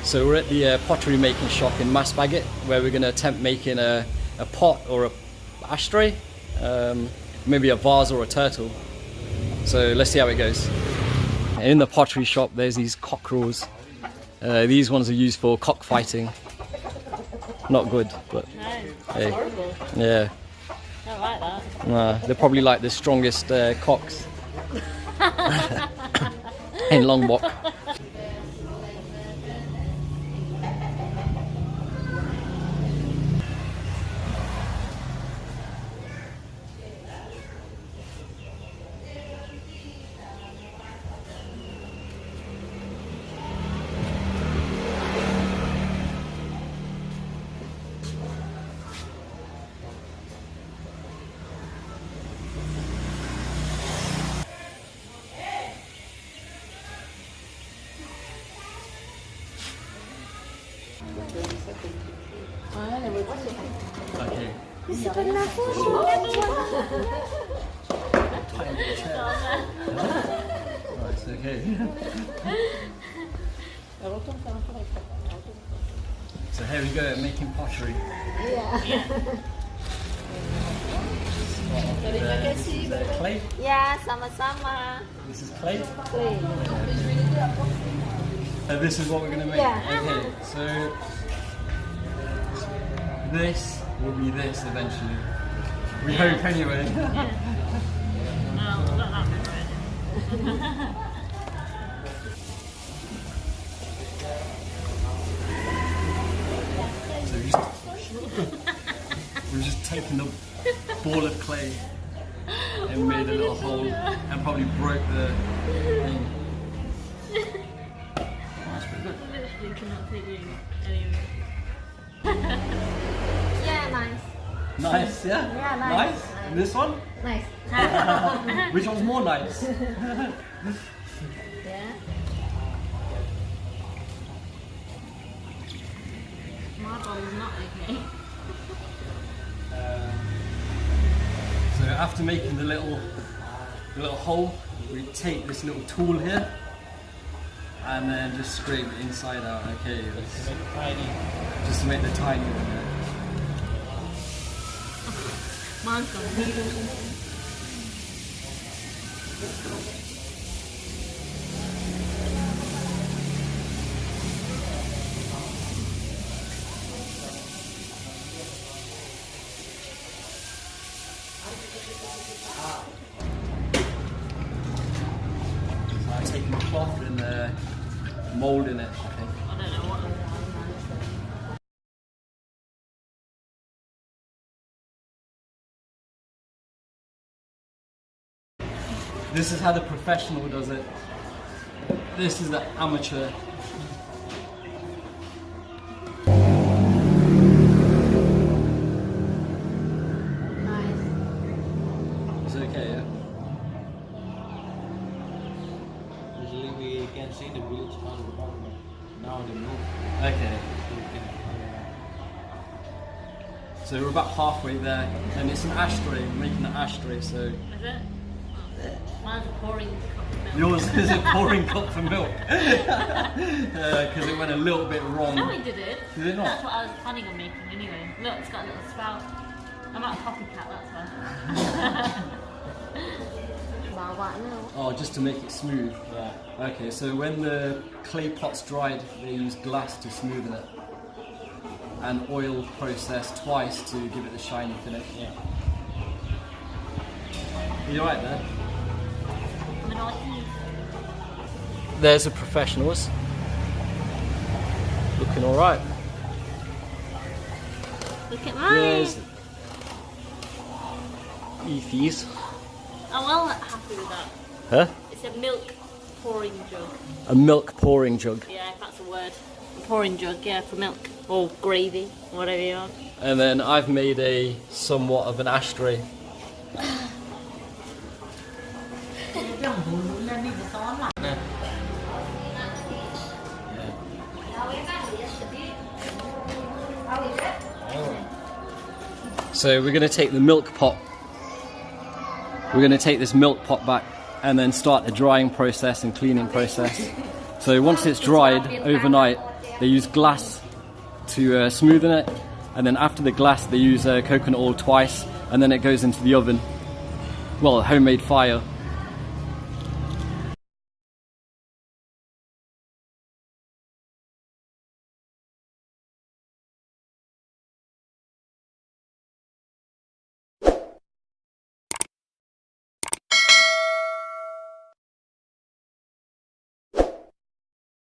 So we're at the pottery making shop in Masbagik, where we're going to attempt making a pot or a ashtray, maybe a vase or a turtle. So let's see how it goes. In the pottery shop there's these cockerels. These ones are used for cockfighting. Not good, but no, hey, horrible. yeah. I don't like that. Nah, they're probably like the strongest cocks in Lombok. Okay. It's okay. It's okay. So here we go, making pottery. This is clay. Ya, sama-sama. This is clay. Clay. And this is what we're going to make. Yeah. Okay, so this will be this eventually. We hope anyway. No, not that bit. So we've just taken the ball of clay and made a little hole and probably broke the thing. That's pretty good. Literally cannot take you anywhere. Yeah, nice. Nice, yeah? Yeah, nice. And this one? Nice. Which one's more nice? Yeah. Marble is not okay. So after making the little hole, we take this little tool here and then just scrape it inside out. Okay, just to make the tiny one there. Mine's got needles. So I'm taking a cloth and moulding it, I think. I don't know what. This is how the professional does it. This is the amateur. Nice. It's okay, yeah? Usually we can see the village on the bottom. Now they move. Okay. So we can, So we're about halfway there, and it's an ashtray. We're making an ashtray, so Is it? Oh. Mine's a pouring cup of milk. yours is a pouring cup for milk because it went a little bit wrong. No, we did it. Did it not? That's what I was planning on making anyway. Look, it's got a little spout. I'm not a copycat, that's why. Bảo bạn nữa. Oh, just to make it smooth. yeah. Okay, so when the clay pot's dried, they use glass to smoothen it, and oil processed twice to give it the shiny finish. Yeah. You alright there? I'm an artist. There's the professionals. Looking alright. Look at mine. There's Ethies. I'm well happy with that. Huh? It's a milk pouring jug. A milk pouring jug. Yeah, if that's a word. A pouring jug, yeah, for milk. Or gravy, whatever you want. And then I've made a somewhat of an ashtray. So we're going to take the milk pot. We're going to take this milk pot back and then start the drying process and cleaning process. So once it's dried overnight, they use glass to smoothen it, and then after the glass they use coconut oil twice, and then it goes into the oven. Well, homemade fire.